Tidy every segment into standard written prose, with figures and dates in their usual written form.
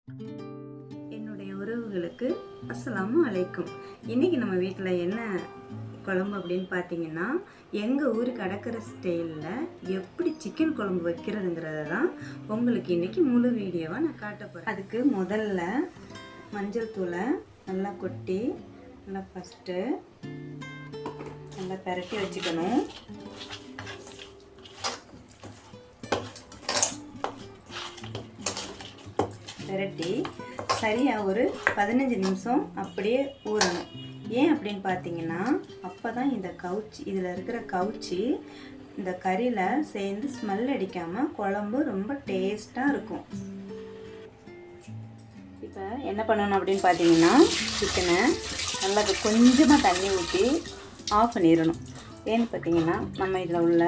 என்னுடைய உறவுகளுக்கு அஸ்ஸலாமு அலைக்கும். இன்றைக்கி நம்ம வீட்டில் என்ன குழம்பு அப்படின்னு பார்த்தீங்கன்னா, எங்கள் ஊருக்கு அடக்கிற ஸ்டைலில் எப்படி சிக்கன் குழம்பு வைக்கிறதுங்கிறத தான் உங்களுக்கு இன்றைக்கி முழு வீடியோவாக நான் காட்ட போகிறேன். அதுக்கு முதல்ல மஞ்சள் தூளை நல்லா கொட்டி நல்லா ஃபஸ்ட்டு நல்லா பரட்டி வச்சுக்கணும். பரட்டி சரியாக ஒரு 15 நிமிஷம் அப்படியே ஊறணும். ஏன் அப்படின்னு பார்த்தீங்கன்னா, அப்போ தான் இந்த கவுச்சி இதில் இருக்கிற கவுச்சி இந்த கறியில் சேர்ந்து ஸ்மெல் அடிக்காமல் குழம்பு ரொம்ப டேஸ்ட்டாக இருக்கும். இப்போ என்ன பண்ணணும் அப்படின்னு பார்த்தீங்கன்னா, சிக்கனை நல்லா கொஞ்சமாக தண்ணி ஊற்றி ஆஃப் பண்ணிடணும். ஏன்னு பார்த்தீங்கன்னா, நம்ம இதில் உள்ள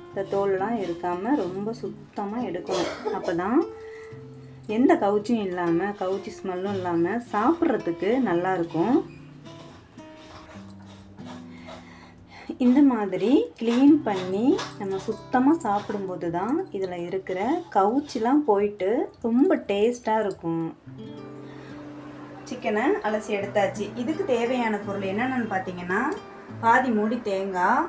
இந்த தோல்லாம் இருக்காமல் ரொம்ப சுத்தமாக எடுக்கணும். அப்போ தான் எந்த கவுச்சியும் இல்லாமல் கவுச்சி ஸ்மெல்லும் இல்லாமல் சாப்பிட்றதுக்கு நல்லாயிருக்கும். இந்த மாதிரி க்ளீன் பண்ணி நம்ம சுத்தமாக சாப்பிடும்போது தான் இதில் இருக்கிற கவுச்சிலாம் போயிட்டு ரொம்ப டேஸ்ட்டாக இருக்கும். சிக்கனை அலசி எடுத்தாச்சு. இதுக்கு தேவையான பொருள் என்னென்னு பார்த்தீங்கன்னா, பாதி மூடி தேங்காய்,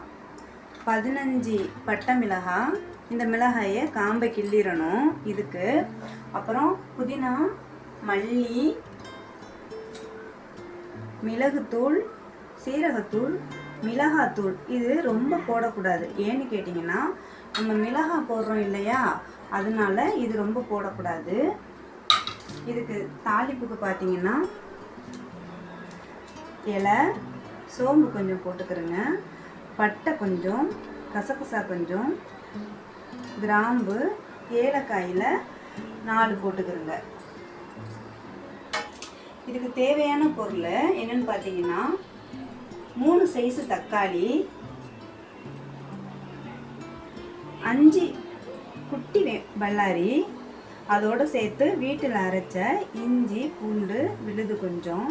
15 பட்டை மிளகாய், இந்த மிளகாயை காம்பை கிள்ளிடணும் இதுக்கு. அப்புறம் புதினா, மல்லி, மிளகுத்தூள், சீரகத்தூள், மிளகாத்தூள். இது ரொம்ப போடக்கூடாது. ஏன்னு கேட்டிங்கன்னா, நம்ம மிளகாய் போடுறோம் இல்லையா, அதனால இது ரொம்ப போடக்கூடாது. இதுக்கு தாளிப்புக்கு பார்த்தீங்கன்னா, இலை, சோம்பு கொஞ்சம் போட்டுக்கிறேங்க, பட்டை கொஞ்சம், கசகசா கொஞ்சம், கிராம்பு, ஏலக்காயில் 4 போட்டுக்கிறேங்க. இதுக்கு தேவையான பொருள் என்னன்னு பார்த்தீங்கன்னா, 3 சைஸு தக்காளி, 5 குட்டி பல்லாரி, அதோடு சேர்த்து வீட்டில் அரைச்ச இஞ்சி, பூண்டு விழுது கொஞ்சம்.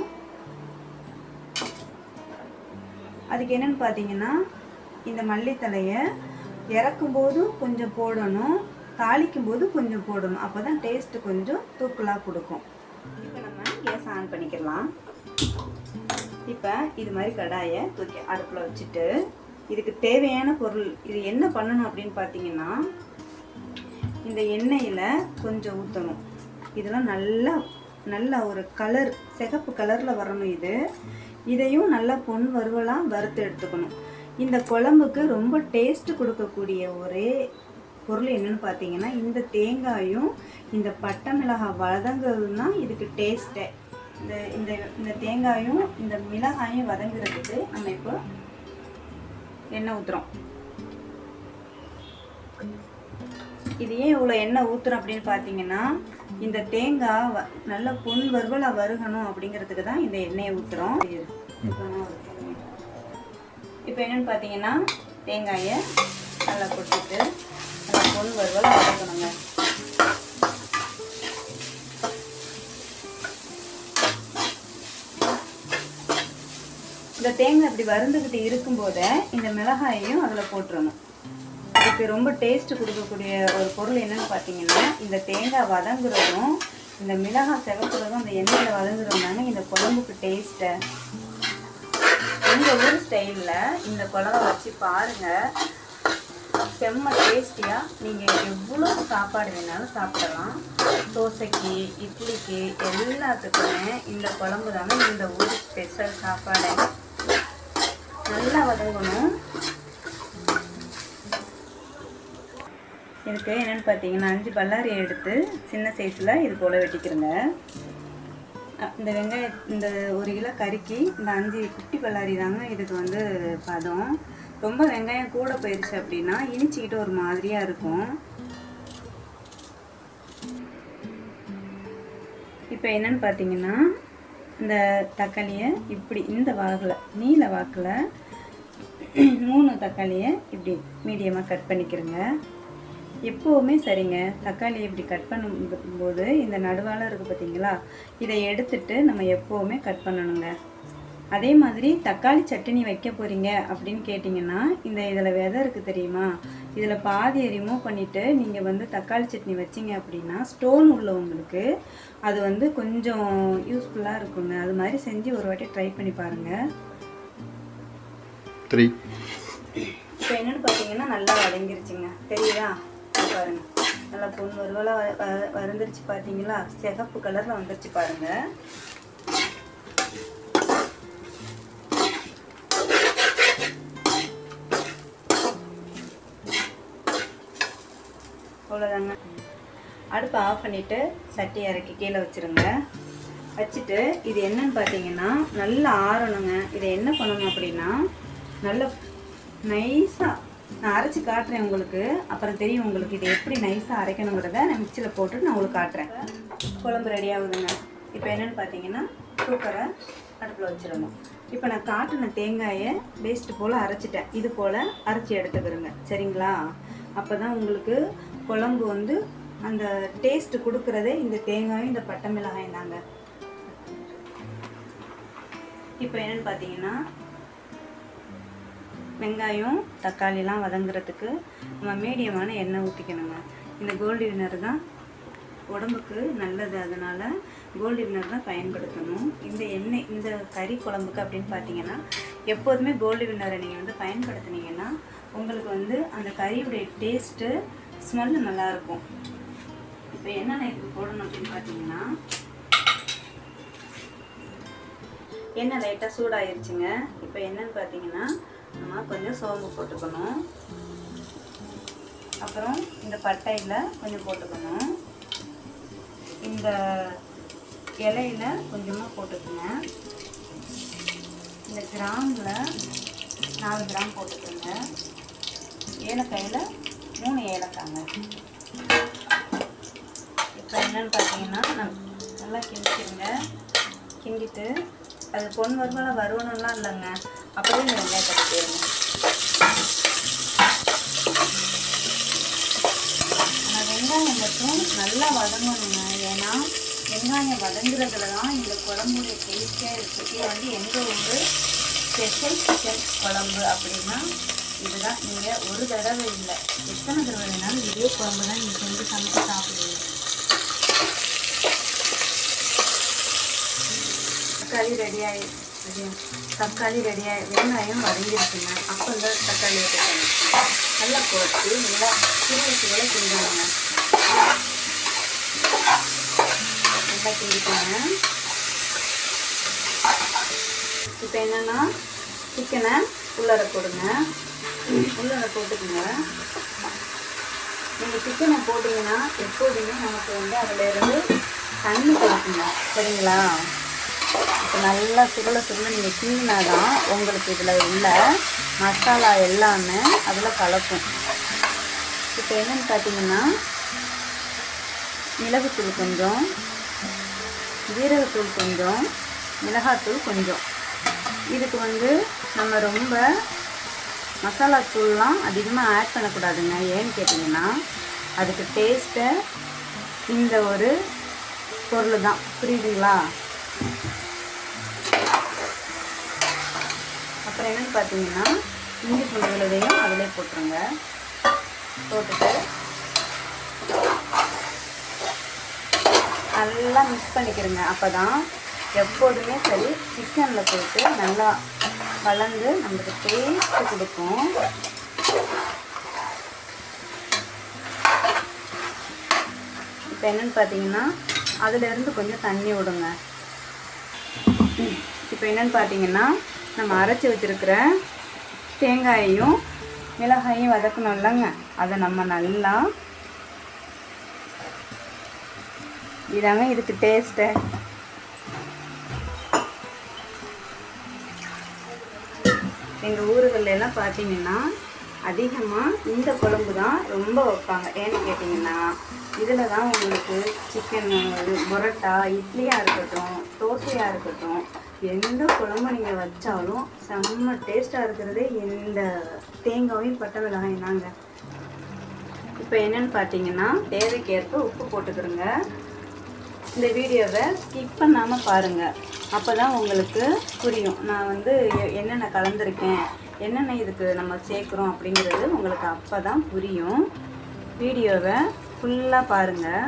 அதுக்கு என்னென்னு பார்த்தீங்கன்னா, இந்த மல்லித்தலையை இறக்கும்போது கொஞ்சம் போடணும், தாளிக்கும்போது கொஞ்சம் போடணும். அப்போ தான் டேஸ்ட்டு கொஞ்சம் தூக்கலாக கொடுக்கும். இப்போ நம்ம கேஸ் ஆன் பண்ணிக்கலாம். இப்போ இது மாதிரி கடாயை தூக்கி அடுப்பில் வச்சுட்டு, இதுக்கு தேவையான பொருள் இது என்ன பண்ணணும் அப்படின்னு பார்த்தீங்கன்னா, இந்த எண்ணெயில் கொஞ்சம் ஊற்றணும். இதெல்லாம் நல்லா ஒரு கலர், சிகப்பு கலரில் வரணும். இதையும் நல்லா பொன் வறுவலாக வறுத்து எடுத்துக்கணும். இந்த குழம்புக்கு ரொம்ப டேஸ்ட் கொடுக்கக்கூடிய ஒரே பொருள் என்னென்னு பார்த்தீங்கன்னா, இந்த தேங்காயும் இந்த பட்டை மிளகாய் வதங்கிறது தான் இதுக்கு டேஸ்ட்டே. இந்த தேங்காயும் இந்த மிளகாயும் வதங்குறதுக்கு நம்ம இப்போ எண்ணெய் ஊற்றுறோம். இது ஏன் இவ்வளோ எண்ணெய் ஊற்றுறோம் அப்படின்னு பார்த்தீங்கன்னா, இந்த தேங்காய் நல்ல பொன் வறுவலாக வருகணும் அப்படிங்கிறதுக்கு தான் இந்த எண்ணெயை ஊற்றுறோம். இப்போ என்னென்னு பார்த்தீங்கன்னா, தேங்காயை நல்லா கொட்டிட்டு நல்லா பொன் வறுவலாக வதக்கணுங்க. இந்த தேங்காய் இப்படி வறுந்துக்கிட்டு இருக்கும்போதே இந்த மிளகாயையும் அதில் போட்டுறணும். இதுக்கு ரொம்ப டேஸ்ட் கொடுக்கக்கூடிய ஒரு பொருள் என்னென்னு பார்த்தீங்கன்னா, இந்த தேங்காய் வதங்குறதும் இந்த மிளகாய் செவக்குறதும் அந்த எண்ணெயில் வதங்குறதுனால இந்த குழம்புக்கு டேஸ்ட்டை. எங்கள் ஊர் ஸ்டைலில் இந்த குழம்பை வச்சு பாருங்கள், செம்ம டேஸ்டியாக நீங்கள் எவ்வளோ சாப்பாடு வேணாலும் சாப்பிடலாம். தோசைக்கு, இட்லிக்கு எல்லாத்துக்குமே இந்த குழம்பு தாங்க இந்த ஊர் ஸ்பெஷல் சாப்பாடு. நல்லா வதங்கணும். இதுக்கு என்னென்னு பார்த்தீங்கன்னா, 5 பல்லாரி எடுத்து சின்ன சைஸில் இது போல் வெட்டிக்கிறேங்க. இந்த வெங்காயம், இந்த 1 கிலோ கறிக்கு இந்த 5 குட்டி பல்லாரி தாங்க இதுக்கு பதம். ரொம்ப வெங்காயம் கூட போயிடுச்சு அப்படின்னா இனிச்சிக்கிட்டு ஒரு மாதிரியாக இருக்கும். இப்போ என்னென்னு பார்த்தீங்கன்னா, இந்த தக்காளியை இப்படி இந்த வாக்கில், நீல வாக்கில் 3 தக்காளியை இப்படி மீடியமாக கட் பண்ணிக்கிறேங்க. எப்போவுமே சரிங்க, தக்காளி இப்படி கட் பண்ணும்போது இந்த நடுவால் இருக்குது பார்த்தீங்களா, இதை எடுத்துட்டு நம்ம எப்போவுமே கட் பண்ணணுங்க. அதே மாதிரி தக்காளி சட்னி வைக்க போகிறீங்க அப்படின்னு கேட்டிங்கன்னா இதில் விதை இருக்குது தெரியுமா, இதில் பாதியை ரிமூவ் பண்ணிவிட்டு நீங்கள் வந்து தக்காளி சட்னி வச்சிங்க அப்படின்னா ஸ்டோன் உள்ளவங்களுக்கு அது வந்து கொஞ்சம் யூஸ்ஃபுல்லாக இருக்குங்க. அது மாதிரி செஞ்சு ஒரு வாட்டி ட்ரை பண்ணி பாருங்கள். இப்போ என்னென்னு பார்த்தீங்கன்னா நல்லா வதங்கிருச்சுங்க, தெரியுதா? பாருங்கள், நல்லா பொண்ணு ஒருவேளை வந்துருச்சு பார்த்தீங்களா, சிகப்பு கலரில் வந்துருச்சு பாருங்கள். அவ்வளோதாங்க. அடுப்பை ஆஃப் பண்ணிவிட்டு சட்டி இறக்கி கீழே வச்சுருங்க. வச்சுட்டு இது என்னன்னு பார்த்தீங்கன்னா நல்லா ஆறணுங்க. இதை என்ன பண்ணணும் அப்படின்னா நல்லா நைஸாக நான் அரைச்சி காட்டுறேன் உங்களுக்கு, அப்புறம் தெரியும் உங்களுக்கு இது எப்படி நைஸாக அரைக்கணுங்கிறத நான் மிக்சியில் போட்டுட்டு நான் உங்களுக்கு காட்டுறேன். குழம்பு ரெடி ஆகுதுங்க. இப்போ என்னென்னு பார்த்தீங்கன்னா குக்கரை அடுப்பில் வச்சிடணும். இப்போ நான் காட்டின தேங்காயை பேஸ்ட்டு போல் அரைச்சிட்டேன். இது போல் அரைச்சி எடுத்துக்கிறேங்க, சரிங்களா? அப்போ தான் உங்களுக்கு குழம்பு வந்து அந்த டேஸ்ட்டு கொடுக்குறதே இந்த தேங்காயும் இந்த பட்டை மிளகாயும் தாங்க. இப்போ என்னென்னு பார்த்தீங்கன்னா வெங்காயம் தக்காளிலாம் வதங்குறதுக்கு நம்ம மீடியமான எண்ணெய் ஊற்றிக்கணுங்க. இந்த கோல்டு வினர் தான் உடம்புக்கு நல்லது, அதனால் கோல்டு வினர் தான் பயன்படுத்தணும். இந்த எண்ணெய் இந்த கறி குழம்புக்கு அப்படின்னு பார்த்தீங்கன்னா எப்போதுமே கோல்டு வினரை நீங்கள் வந்து பயன்படுத்தினீங்கன்னா உங்களுக்கு வந்து அந்த கறியுடைய டேஸ்ட்டு ஸ்மெல்லு நல்லாயிருக்கும். இப்போ என்னென்ன இதுக்கு போடணும் அப்படின்னு பார்த்தீங்கன்னா எண்ணெய் லைட்டாக சூடாயிருச்சுங்க. இப்போ என்னன்னு பார்த்தீங்கன்னா நம்ம கொஞ்சம் சோம்பு போட்டுக்கணும், அப்புறம் இந்த பட்டையில் கொஞ்சம் போட்டுக்கணும், இந்த இலையில கொஞ்சமாக போட்டுக்கோங்க, இந்த கிராமில் 4 கிராம் போட்டுக்கோங்க, ஏலக்காயில் 3 ஏலக்காங்க. இப்போ என்னென்னு பார்த்தீங்கன்னா நல்லா கிண்டிடுங்க. கிண்டிட்டு அது பொன் வருவனெலாம் இல்லைங்க, அப்படியே இந்த வெங்காயத்தை போட்டுருங்க. ஆனால் வெங்காயம் மட்டும் நல்லா வதங்கணுங்க. ஏன்னா வெங்காயம் வதங்குறதுல தான் இந்த குழம்புடைய டேஸ்ட்டே இருக்குது. இது வந்து எங்கள் ஊர் ஸ்பெஷல் சிக்கன் குழம்பு அப்படின்னா இதுதான். நீங்கள் ஒரு தடவை இல்லை எத்தனை தடவை வேணாலும் இதே குழம்பு தான் நீங்கள் செஞ்சு சமைச்சு சாப்பிடுவீங்க. தக்காளி ரெடியாகி வெங்காயம் வதங்கிருக்குங்க. அப்போ இந்த தக்காளி எடுத்துக்கணும், நல்லா போட்டு நல்லா சீரகத்தோட கிண்டுவாங்க. நல்லா கிண்டிக்கோங்க. இப்போ என்னென்னா சிக்கனை உள்ளார போடுங்க. உள்ளார போட்டுக்குங்க. நீங்கள் சிக்கனை போட்டிங்கன்னா எப்போதுமே நமக்கு வந்து அதிலேருந்து தண்ணி கொடுக்குங்க, சரிங்களா? இப்போ நல்லா சுருள நீங்கள் கிண்டினா தான் உங்களுக்கு இதில் உள்ள மசாலா எல்லாமே அதில் கலக்கும். இப்போ என்னென்னு பார்த்தீங்கன்னா மிளகுத்தூள் கொஞ்சம், ஜீரகத்தூள் கொஞ்சம், மிளகாத்தூள் கொஞ்சம். இதுக்கு வந்து நம்ம ரொம்ப மசாலா தூள்லாம் அதிகமாக ஆட் பண்ணக்கூடாதுங்க. ஏன்னு கேட்டிங்கன்னா அதுக்கு டேஸ்ட்டை இந்த ஒரு பொருள் தான், புரியுதுங்களா? அப்புறம் என்னென்னு பார்த்தீங்கன்னா இஞ்சி பூண்டு விழுதையும் அதிலே போட்டுருங்க. போட்டுட்டு நல்லா மிக்ஸ் பண்ணிக்கிறங்க. அப்போ தான் எப்போதுமே சரி சிக்கனில் போட்டு நல்லா கலந்து நம்மளுக்கு டேஸ்ட்டு கொடுக்கும். இப்போ என்னென்னு பார்த்தீங்கன்னா அதிலேருந்து கொஞ்சம் தண்ணி விடுங்க. இப்போ என்னென்னு பார்த்தீங்கன்னா நம்ம அரைச்சி வச்சுருக்கிற தேங்காயையும் மிளகாயும் வதக்கணும் இல்லைங்க, அதை நம்ம நல்லா இதாங்க இதுக்கு டேஸ்ட்டு. எங்கள் ஊர்களெல்லாம் பார்த்தீங்கன்னா அதிகமாக இந்த குழம்பு தான் ரொம்ப வைப்பாங்க. ஏன்னு கேட்டிங்கன்னா இதில் தான் உங்களுக்கு சிக்கன் புரோட்டா, இட்லியாக இருக்கட்டும், தோசையாக இருக்கட்டும், எந்த குழம்பு நீங்கள் வச்சாலும் செம்ம டேஸ்ட்டாக இருக்கிறதே இந்த தேங்காயும் பட்டை மிளகாயும் தாங்க. இப்போ என்னென்னு பார்த்தீங்கன்னா தேவைக்கேற்ப உப்பு போட்டுக்கிறோங்க. இந்த வீடியோவை ஸ்கிப் பண்ணாமல் பாருங்கள். அப்போ தான் உங்களுக்கு புரியும் நான் வந்து என்னென்ன கலந்துருக்கேன், என்னென்ன இதுக்கு நம்ம சேர்க்குறோம் அப்படிங்கிறது உங்களுக்கு அப்போ தான் புரியும். வீடியோவை ஃபுல்லாக பாருங்கள்.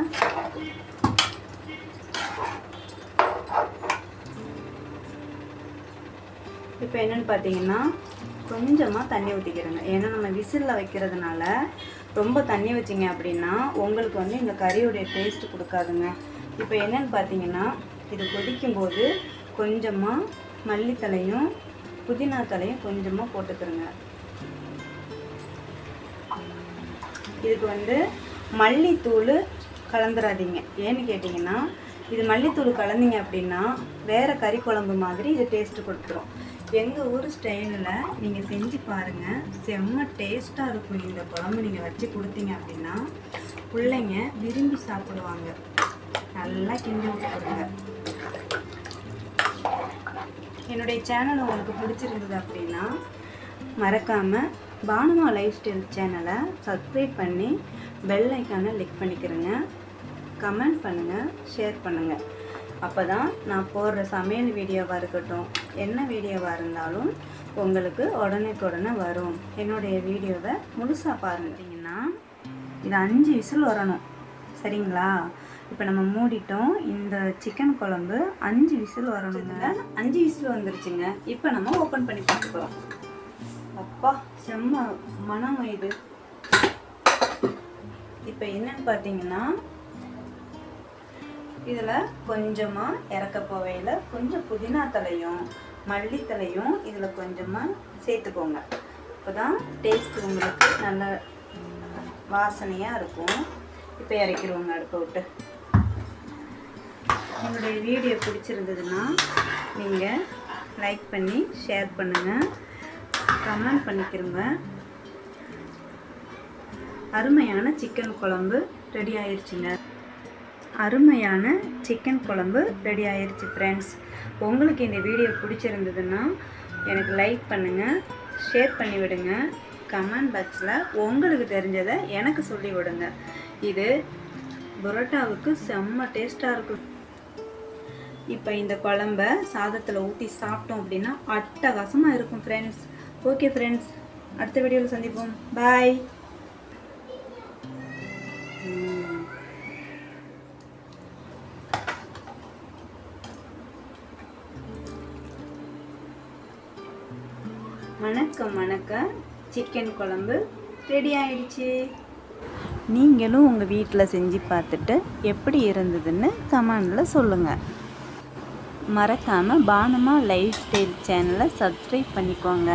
இப்போ என்னென்னு பார்த்தீங்கன்னா கொஞ்சமாக தண்ணி ஊற்றிக்கிறேங்க. ஏன்னா நம்ம விசிலில் வைக்கிறதுனால ரொம்ப தண்ணி வச்சிங்க அப்படின்னா உங்களுக்கு வந்து இந்த கறியோடைய டேஸ்ட்டு கொடுக்காதுங்க. இப்போ என்னென்னு பார்த்தீங்கன்னா இது கொதிக்கும்போது கொஞ்சமாக மல்லித்தலையும் புதினா தலையும் கொஞ்சமாக போட்டுக்கிறேங்க. இதுக்கு வந்து மல்லித்தூள் கலந்துடாதீங்க. ஏன்னு கேட்டிங்கன்னா இது மல்லித்தூள் கலந்தீங்க அப்படின்னா வேறு கறி குழம்பு மாதிரி இது டேஸ்ட்டு கொடுத்துரும். எங்கள் ஊர் ஸ்டைலில் நீங்கள் செஞ்சு பாருங்கள், செம்ம டேஸ்ட்டாக இருக்கும். இந்த குழம்பு நீங்கள் வச்சு கொடுத்தீங்க அப்படின்னா பிள்ளைங்க விரும்பி சாப்பிடுவாங்க. நல்லா கிண்டி விட்டுருங்க. என்னுடைய சேனல் உங்களுக்கு பிடிச்சிருந்தது அப்படின்னா மறக்காமல் பானுமா லைஃப் ஸ்டைல் சேனலை சப்ஸ்கிரைப் பண்ணி பெல் ஐக்கானை கிளிக் பண்ணிக்கிறேங்க. கமெண்ட் பண்ணுங்கள், ஷேர் பண்ணுங்கள். அப்போ தான் நான் போடுற சமையல் வீடியோவாக இருக்கட்டும், என்ன வீடியோவாக இருந்தாலும் உங்களுக்கு உடனே வரும். என்னுடைய வீடியோவை முழுசாக பாருங்கன்னா இது 5 விசில் வரணும், சரிங்களா? இப்போ நம்ம மூடிட்டோம். இந்த சிக்கன் குழம்பு 5 விசில் வரணுங்க. 5 விசில் வந்துருச்சுங்க. இப்போ நம்ம ஓப்பன் பண்ணி பார்த்துக்கலாம். அப்பா செம்ம மனம் இது. இப்போ என்னன்னு பார்த்தீங்கன்னா இதில் கொஞ்சமாக இறக்க போவையில் கொஞ்சம் புதினா தலையும் மல்லித்தலையும் இதில் கொஞ்சமாக சேர்த்துக்கோங்க. இப்போ தான் டேஸ்ட்டு உங்களுக்கு நல்ல வாசனையாக இருக்கும். இப்போ இறக்கிடுவோங்க அடுப்பை விட்டு. என்னுடைய வீடியோ பிடிச்சிருந்ததுன்னா நீங்கள் லைக் பண்ணி ஷேர் பண்ணுங்கள், கமெண்ட் பண்ணிக்கிறோங்க. அருமையான சிக்கன் குழம்பு ரெடி ஆயிடுச்சுங்க. அருமையான சிக்கன் குழம்பு ரெடி ஆயிடுச்சு ஃப்ரெண்ட்ஸ். உங்களுக்கு இந்த வீடியோ பிடிச்சிருந்ததுன்னா எனக்கு லைக் பண்ணுங்கள், ஷேர் பண்ணி விடுங்க. கமெண்ட் பாக்ஸில் உங்களுக்கு தெரிஞ்சதை எனக்கு சொல்லி விடுங்க. இது பரோட்டாவுக்கு செம்ம டேஸ்ட்டாக இருக்கும். இப்போ இந்த குழம்ப சாதத்தில் ஊற்றி சாப்பிட்டோம் அப்படின்னா அட்டகாசமாக இருக்கும் ஃப்ரெண்ட்ஸ். ஓகே ஃப்ரெண்ட்ஸ், அடுத்த வீடியோவில் சந்திப்போம். பாய். வணக்கம். சிக்கன் குழம்பு ரெடி ஆயிடுச்சு. நீங்களும் உங்கள் வீட்டில் செஞ்சு பார்த்துட்டு எப்படி இருந்ததுன்னு கமெண்டில் சொல்லுங்கள். மறக்காமல் பானுமா லைஃப் ஸ்டைல் சேனலை சப்ஸ்கிரைப் பண்ணிக்கோங்க.